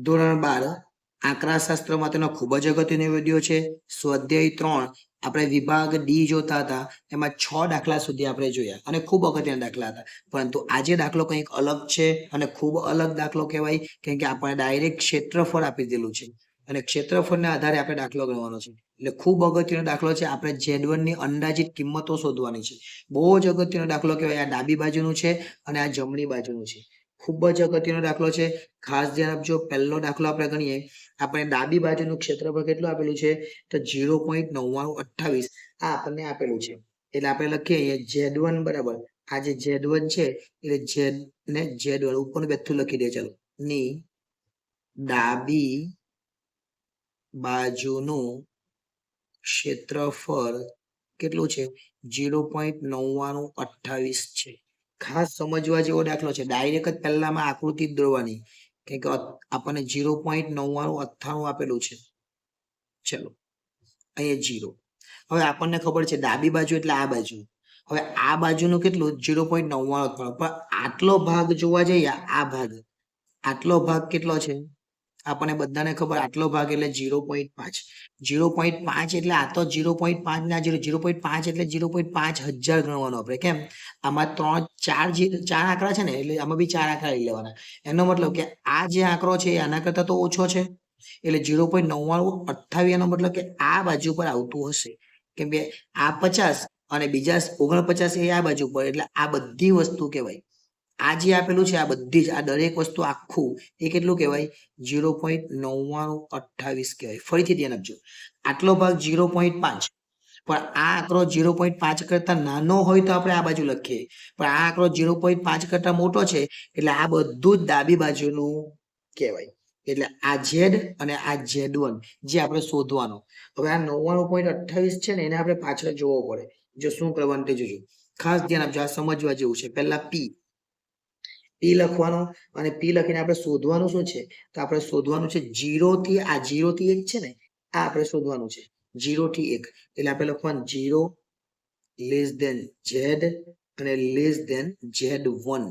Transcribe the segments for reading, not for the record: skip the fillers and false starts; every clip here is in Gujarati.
ધોરણ 12 આંકડાશાસ્ત્ર માટેનો ખૂબ જ અગત્યનો વિડીયો છે. સ્વાધ્યાય 3 આપણે વિભાગ ડી જોતા હતા. એમાં 6 દાખલા સુધી આપણે જોયા અને ખૂબ અગત્યના દાખલા હતા. પરંતુ આજે દાખલો કંઈક અલગ છે અને ખૂબ અલગ દાખલો કહેવાય, કેમ કે આપણે ડાયરેક્ટ ક્ષેત્રફળ આપી દીધેલું છે અને ક્ષેત્રફળના આધારે આપણે દાખલો ગણવાનો છે. એટલે ખૂબ અગત્યનો દાખલો છે. આપણે Z1 ની અંદાજિત કિંમતો શોધવાની છે. બહુ જ અગત્યનો દાખલો કહેવાય. આ ડાબી બાજુનું છે અને આ જમણી બાજુનું છે. ખૂબ જ અગત્યનો દાખલો છે. ખાસ ધ્યાન આપજો. પહેલો દાખલો આપણે ગણીએ. આપણે ડાબી બાજુનું ક્ષેત્રફળ કેટલું આપેલું છે? તો 0.9928 આ આપણને આપેલું છે. એટલે આપણે લખીએ Z1 બરાબર આ જે Z1 છે એટલે Z ને Z1 ઉપરનું બેઠું લખી દે. ચાલો, ની ડાબી બાજુનું ક્ષેત્રફળ કેટલું છે? 0.9928 છે. ખાસ સમજવા જેવો દાખલો છે. ડાયરેક્ટ જ પહેલામાં આકૃતિ જ દોરવાની, કે આપણને 0.9998 આપેલું છે. ચલો, અહીંયા 0. હવે આપણને ખબર છે ડાબી બાજુ એટલે આ બાજુ. હવે આ બાજુનું કેટલું? 0.99. પણ આટલો ભાગ જોવા જઈએ, આ ભાગ, આટલો ભાગ કેટલો છે? આપણને બધાને ખબર, આટલો ભાગ એટલે 0.5. 0.5 એટલે આ તો 0.5 ના 0.5 એટલે 0.5000 ગણવાનું આપણે. કેમ? આમાં ચાર આંકડા છે ને, એટલે આમાં બી 4 આંકડા લઈ લેવાના. એનો મતલબ કે આ જે આંકડો છે એ આના કરતા તો ઓછો છે. એટલે 0.9928 એનો મતલબ કે આ બાજુ પર આવતું હશે. કેમ કે આ 50 અને બીજા 49 એ આ બાજુ પર, એટલે આ બધી વસ્તુ કહેવાય. આ જે આપેલું છે આ બધી જ, આ દરેક વસ્તુ આખું એ કેટલું કહેવાય? 0.9928 કહેવાય. ફરીથી ધ્યાન આપજો. આટલો ભાગ 0.5, પણ આ આંકડો 0.5 કરતા નાનો હોય તો આપણે આ બાજુ લખીએ, પણ આ આંકડો 0.5 કરતા મોટો છે એટલે આ બધું જ ડાબી બાજુનું કહેવાય. એટલે આ Z અને આ Z1 જે આપણે શોધવાનો. હવે આ 99.28 છે ને, એને આપણે પાછળ જોવો પડે. જો શું કરવાનું તે જોજો. ખાસ ધ્યાન આપજો, આ સમજવા જેવું છે. પહેલા P લખવાનો, અને P લખીને આપણે શોધવાનું શું છે? તો આપણે શોધવાનું છે 0 થી આ 0 થી 1 છે ને, આ આપણે શોધવાનું છે 0 થી 1. એટલે આપણે લખવાનું 0 લેસ ધેન Z અને લેસ ધેન Z1.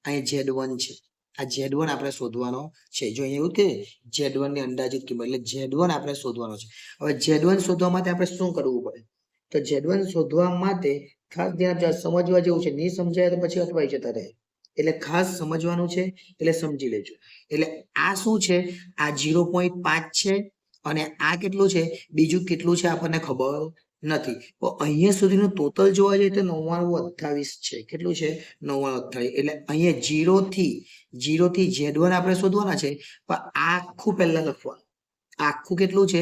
અહીં Z1 છે. આ Z1 આપણે શોધવાનો છે. જો અહીંયા એવું કે Z1 ની અંદાજિત કિંમત, એટલે Z1 આપણે શોધવાનો છે. હવે Z1 શોધવા માટે આપણે શું કરવું પડે? તો Z1 શોધવા માટે ખાસ ધ્યાન સમજવા જેવું છે. નહીં સમજાય તો પછી અટવાઈ જતા રહે. એટલે ખાસ સમજવાનું છે, એટલે સમજી લેજો. એટલે આ શું છે? આ 0.5 છે અને આ કેટલું છે? બીજું કેટલું છે આપણને ખબર નથી. તો અહીંયા સુધીનું ટોટલ જોવા જઈએ તો 9928 છે. કેટલું છે? 9928. એટલે અહીંયા 0 થી Z1 આપણે શોધવાના છે, પણ આખું પહેલા લખવાનું. આખું કેટલું છે?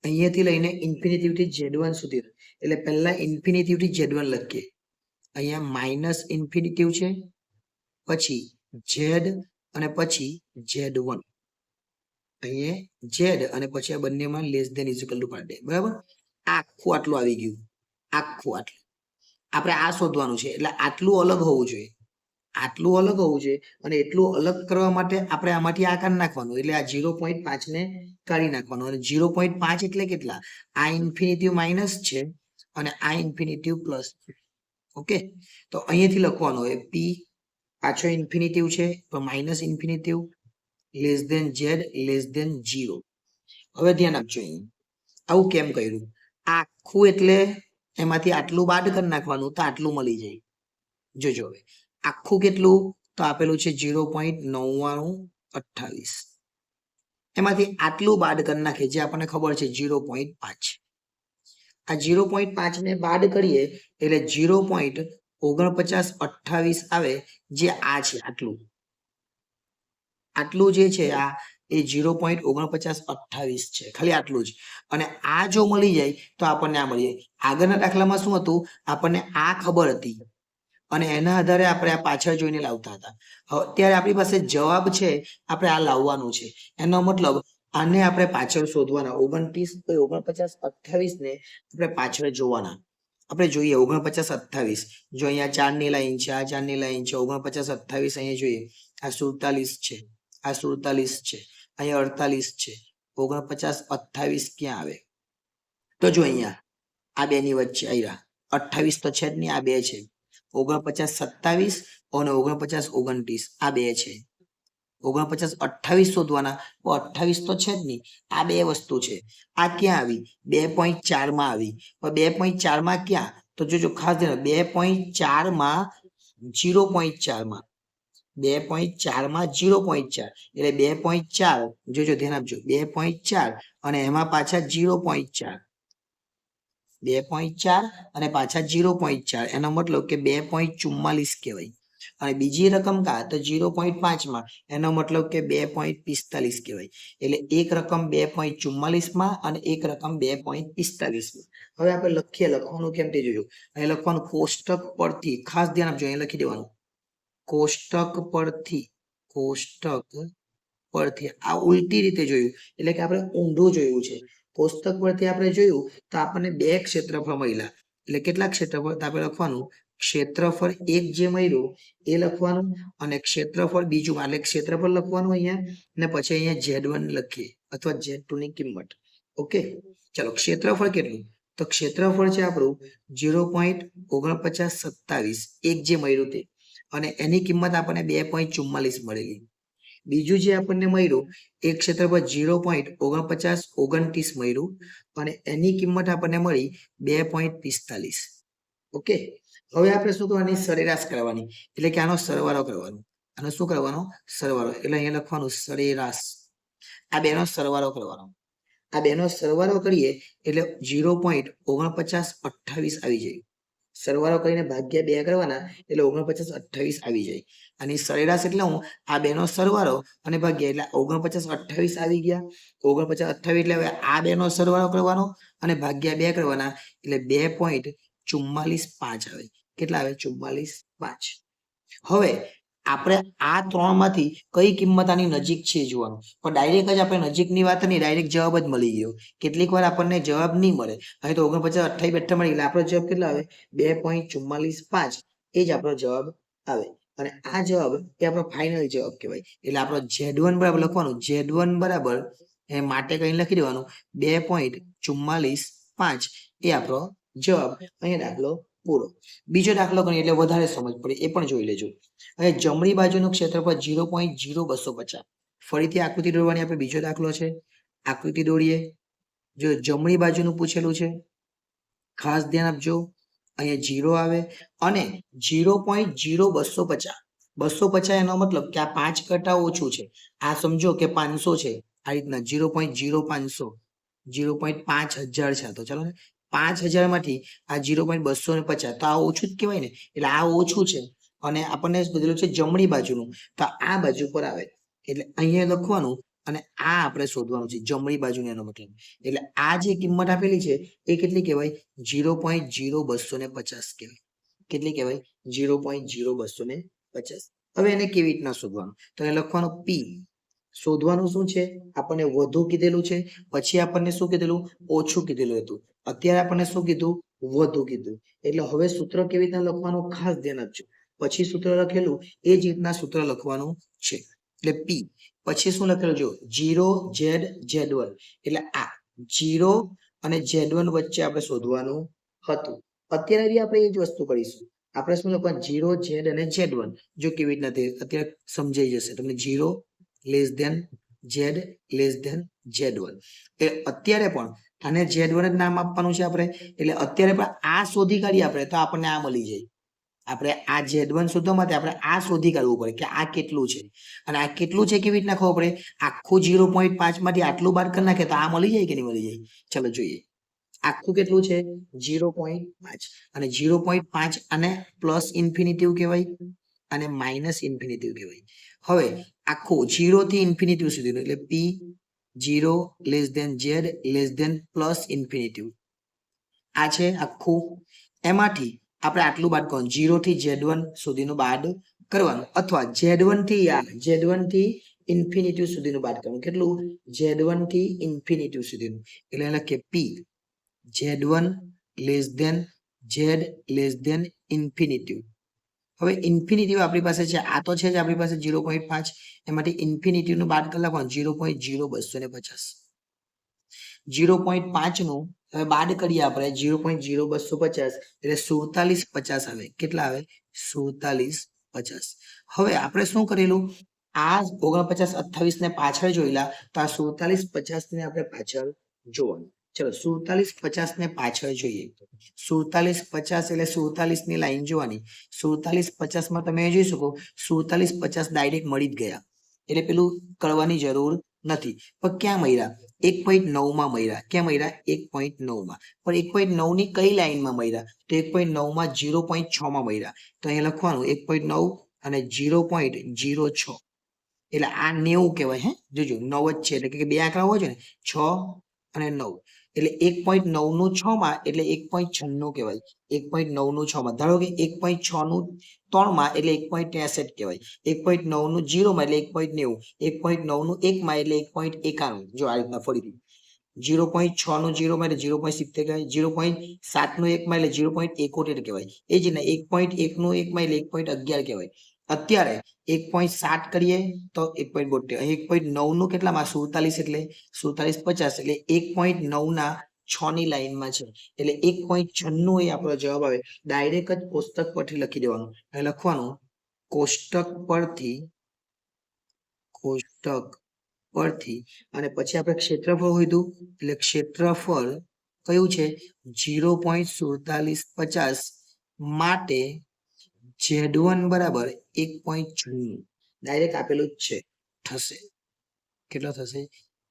અહીંયાથી લઈને ઇન્ફિનિટી થી Z1 સુધી. એટલે પહેલા ઇન્ફિનિટી થી Z1 લખીએ. અહીંયા માઇનસ ઇન્ફિનિટી છે, પછી Z અને પછી Z1. અહીંયા Z અને પછી આ બંનેમાં less than is equal to પાડી દે. બરાબર? આખું આટલું આવી ગયું. આખું આટલું આપણે આ શોધવાનું છે. એટલે આટલું અલગ હોવું જોઈએ. આટલું અલગ હોવું જોઈએ. અને એટલું અલગ કરવા માટે આપણે આમાંથી આ કાઢી નાખવાનું. એટલે આ 0.5 ને કાઢી નાખવાનું. અને 0.5 એટલે કેટલા? આ ઇન્ફિનિટી માઇનસ છે અને આ ઇન્ફિનિટી પ્લસ. ઓકે, તો અહીંયાથી લખવાનું હોય P પાછો ઇન્ફિનિટિવ છે પણ minus infinitive less than Z less than 0. હવે ધ્યાન આપજો. અહીં આવું કેમ કર્યું? આખું એટલે એમાંથી આટલું બાદ કરી નાખવાનું તો આટલું મળી જાય. જોજો હવે આખું કેટલું? તો આપેલું છે 0.9928. એમાંથી આટલું બાદ કરી નાખીએ, જે આપણને ખબર છે 0.5. આ 0.5 ને બાદ કરીએ એટલે 0.4928 આવે, જે આ છે. આટલું જે છે આ એ 0.4928 છે. ખાલી આટલું જ. અને આ જો મળી જાય તો આપણને આ મળી જાય. આગળના દાખલામાં શું હતું? આપણને આ ખબર હતી અને એના આધારે આપણે આ પાછળ જોઈને લાવતા હતા. અત્યારે આપણી પાસે જવાબ છે, આપણે આ લાવવાનું છે. એનો મતલબ આને આપણે પાછળ શોધવાના. 29, 49, 28 ને આપણે પાછળ જોવાના. આપણે જોઈએ 49, 28. જો અહીંયા 4 ની લાઈન છે, આ 4 ની લાઈન છે. 49, 28 અહીંયા જોઈએ. આ 47 છે, આ 47 છે, અહીંયા 48 છે. 49, 28 ક્યાં આવે? તો જો અહીંયા આ બે ની વચ્ચે આવ્યા. 28 તો છે જ નહીં, આ બે છે. 49, 27 અને 49, 29 આ બે છે. 49 28 શોધવાના, 28 તો છે જ નહીં. આ બે વસ્તુ છે. આ ક્યાં આવી? 2.4 માં આવી. પણ 2.4 માં ક્યાં? તો જોજો ખાસ ધ્યાન, 2.4 માં 0.4 માં 2.4 માં 0.4 એટલે 2.4 જોજો ધ્યાન આપજો 2.4 અને એમાં પાછા 0.4 2.4 અને પાછા 0.4 એનો મતલબ કે 2.44 કહેવાય. અને બીજી રકમ કા તો 0.5 માં એનો મતલબ કે 2.45 કહેવાય. એટલે એક રકમ 2.44 માં અને એક રકમ 2.45 માં. હવે આપણે લખવાનું કેમ તે જોયું. અહીં લખવાનું કોષ્ટક પરથી ખાસ ધ્યાન આપજો, અહીં લખી દેવાનું કોષ્ટક પરથી આ ઉલટી રીતે જોયું એટલે કે આપણે ઊંધું જોયું છે. કોષ્ટક પરથી આપણે જોયું તો આપણને બે ક્ષેત્રફળ મળ્યા. એટલે કેટલા ક્ષેત્રફળ? તો આપણે લખવાનું ક્ષેત્રફળ એક જે મળ્યું એ લખવાનું અને ક્ષેત્રફળ બીજું એટલે ક્ષેત્રફળ લખવાનું અહીંયા ને પછી અહીંયા Z1 લખીએ અથવા Z2 ની કિંમત. ઓકે, ચલો ક્ષેત્રફળ કેટલું? તો ક્ષેત્રફળ છે આપણું 0.4927 એક જે મળ્યું તે અને એની કિંમત આપણને 2.44 મળેલી. બીજું જે આપણને મળ્યું એક ક્ષેત્રફળ 0.4929 મળ્યું અને એની કિંમત આપણને મળી 2.45. ઓકે, હવે આપણે શું કરવાની? સરેરાશ કરવાની. એટલે કે આનો સરવાળો કરવાનો. આનો શું કરવાનો? સરવાળો. એટલે અહીંયા લખવાનું સરેરાશ. આ બેનો સરવાળો કરવાનો. આ બેનો સરવાળો કરીએ એટલે 0.4928 આવી જાય. સરવાળો કરીને ભાગ્યા 2 કરવાના એટલે 4928 આવી જાય. અને સરેરાશ એટલે હું આ બેનો સરવાળો અને ભાગ્યા એટલે 4928 આવી ગયા. 4928 એટલે હવે આ બેનો સરવાળો કરવાનો અને ભાગ્યા 2 કરવાના એટલે 2.445 આવે. કેટલા આવે? 445. હવે આપણે આ ત્રણમાંથી કઈ કિંમત આની નજીક છે જોવાનું. પણ ડાયરેક્ટ જ આપણે નજીકની વાત નહીં, ડાયરેક્ટ જવાબ જ મળી ગયો. કેટલીક વાર આપણને જવાબ નહીં મળે. અહીં તો 4928 બેઠા મળી એટલે આપણો જવાબ કેટલો આવે? 2.445 એ જ આપણો જવાબ આવે. અને આ જવાબ એ આપણો ફાઇનલ જવાબ કહેવાય. એટલે આપણો Z1 બરાબર લખવાનું. Z1 બરાબર એ માટે કઈ લખી દેવાનું 2.445 એ આપણો જવાબ. અહીંયા દાખલો પૂરો. બીજો દાખલો કરીએ એટલે વધારે સમજ પડે, એ પણ જોઈ લેજો. હવે જમણી બાજુનું ક્ષેત્રફળ 0.0250. ફરીથી આકૃતિ દોરવાની. આપણે બીજો દાખલો છે, આકૃતિ દોરીએ. જો જમણી બાજુનું પૂછેલું છે, ખાસ ધ્યાન આપજો. અહીંયા 0 આવે અને 0.0250. 250 એનો મતલબ કે આ 5 કરતા ઓછું છે. આ સમજો કે 500 છે. આ રીતના 0.0500 0.5000 છે. તો ચલો ને 5000 માંથી આ 0.250 તો આ ઓછું જ કહેવાય ને. એટલે આ ઓછું છે અને આપણને કીધેલું છે જમણી બાજુનું, તો આ બાજુ પર આવે એટલે અહીંયા લખવાનું અને આ આપણે શોધવાનું છે જમણી બાજુની. એનો મતલબ એટલે આ જે કિંમત આપેલી છે એ કેટલી કહેવાય? 0.0250 કહેવાય. કેટલી કહેવાય? 0.0250. હવે એને કેવી રીતના શોધવાનું? તો એ લખવાનું P. શોધવાનું શું છે? આપણને વધુ કીધેલું છે, પછી આપણને શું કીધેલું? ઓછું કીધેલું હતું. અત્યારે આપણને શું કીધું? વધુ કીધું. એટલે હવે સૂત્ર કેવી રીતના લખવાનું ખાસ ધ્યાન આપજો. પછી સૂત્ર લખેલું એ જ રીતના સૂત્ર લખવાનું છે. એટલે P પછી શું લખેલું? જો 0 Z Z1 એટલે આ 0 અને Z1 વચ્ચે આપણે શોધવાનું હતું. અત્યારે બી આપણે એ જ વસ્તુ કરીશું. આપણે શું લખવાનું? 0 Z અને Z1. જો કેવી રીતના તે અત્યારે સમજાઈ જશે તમને. 0 less than Z less than Z1. એ અત્યારે પણ આને Z1 જ નામ આપવાનું છે આપણે. એટલે અત્યારે પણ આ શોધી કાઢીએ આપણે તો આપણને આ મળી જાય. આપણે આ Z1 શોધવા માટે આપણે આ શોધી કાઢવું પડે કે આ કેટલું છે અને આ કેટલું છે કેવી રીતના ખબર પડે? આખું 0.5 માંથી આટલું બાદ કરી નાખે તો આ મળી જાય કે નહીં મળી જાય? ચલો જોઈએ. આખું કેટલું છે? 0.5 અને 0.5 અને પ્લસ ઇન્ફિનિટિવ કહેવાય અને માઇનસ ઇન્ફિનિટિવ કહેવાય. હવે આખું 0 થી ઇન્ફિનિટિવ સુધીનું એટલે P 0 less than Z less than plus infinitive. આ છે આખું. એમાંથી આપણે આટલું બાદ કરવાનું 0 થી Z1 સુધીનું બાદ કરવાનું અથવા Z1 થી ઇન્ફિનિટિવ સુધીનું બાદ કરવાનું. કેટલું? Z1 થી ઇન્ફિનિટિવ સુધીનું. એટલે લખીએ P Z1 less than Z less than infinitive. હવે ઇન્ફિનિટિવ આપણી પાસે છે, આ તો છે જ આપણી પાસે 0.5. એમાંથી ઇન્ફિનિટિવ નું બાદ કરી નાખવાનું 0.0250. 0.5 નું હવે બાદ કરીએ આપણે 0.0250 એટલે 4750 આવે. કેટલા આવે? 4750. હવે આપણે શું કરેલું? આ 49 28 ને પાછળ જોયેલા તો આ 47 50 ને આપણે પાછળ જોવાનું. ચલો 47 50 ને પાછળ જોઈએ. 47 50 એટલે 47 ની લાઈન જોવાની. 47 50 માં તમે જોઈ શકો 47 50 ડાયરેક્ટ મળી જ ગયા, એટલે પેલું કરવાની જરૂર નથી. પણ ક્યાં મળ્યા? 1.9 માં મળ્યા. ક્યાં મળ્યા? 1.9 માં. પણ 1.9 ની કઈ લાઈનમાં મળ્યા? તો 1.9 માં 0.6 માં મળ્યા. તો અહીંયા લખવાનું 1.9 અને 0.06, એટલે આ 90 કહેવાય. હે જોજો 9 જ છે, એટલે કે બે આંકડા હોય છે ને 6 અને 9, એટલે 1.9 નું 6 માં એટલે 1.96 કહેવાય. 1.9 નું 6 માં ધારો કે 1.6 નું 3 માં એટલે 1.63 કહેવાય. 1.9 નું 0 માં એટલે 1.90, 1.9 નું 1 માં એટલે 1.91. જો આ રીતના ફરીથી 0.6 નું 0 માં એટલે 0.70 કહેવાય. 0.7 નું 1 માં એટલે 0.71 કહેવાય. એ જ ને 1.1 નું 1 માં એટલે 1.11 કહેવાય. અત્યારે 1.7 કરીએ તો 1.72. 1.9 નું કેટલામાં? 47, એટલે 47 50 એટલે 1.9 ના 6 ની લાઈનમાં છે, એટલે 1.96 એ આપણો જવાબ આવે. ડાયરેક્ટ જ કોષ્ટક પરથી લખી દેવાનું. હવે લખવાનું કોષ્ટક પરથી અને પછી આપણે ક્ષેત્રફળ હોઈતું, એટલે ક્ષેત્રફળ કયું છે? 0.4750 માટે Z1 બરાબર 1.96 ડાયરેક્ટ આપેલું જ છે, થશે. કેટલો થશે?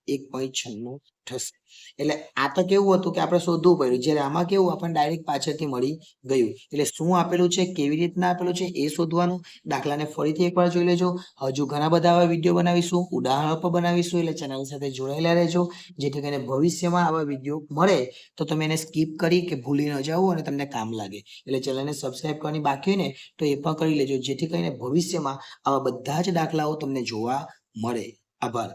1.96 થશે. એટલે આ તો કેવું હતું કે આપણે શોધવું પડ્યું, જ્યારે આમાં કેવું આપણને ડાયરેક્ટ પાછળથી મળી ગયું. એટલે શું આપેલું છે, કેવી રીતના આપેલું છે એ શોધવાનું. દાખલાને ફરીથી એકવાર જોઈ લેજો. હજુ ઘણા બધા આવા વિડીયો બનાવીશું, ઉદાહરણો પણ બનાવીશું, એટલે ચેનલ સાથે જોડાયેલા રહેજો, જેથી કરીને ભવિષ્યમાં આવા વિડીયો મળે તો તમે એને સ્કીપ કરી કે ભૂલી ન જાઓ અને તમને કામ લાગે. એટલે ચેનલને સબસ્ક્રાઇબ કરવાની બાકી હોય ને તો એ પણ કરી લેજો, જેથી કરીને ભવિષ્યમાં આવા બધા જ દાખલાઓ તમને જોવા મળે. આભાર.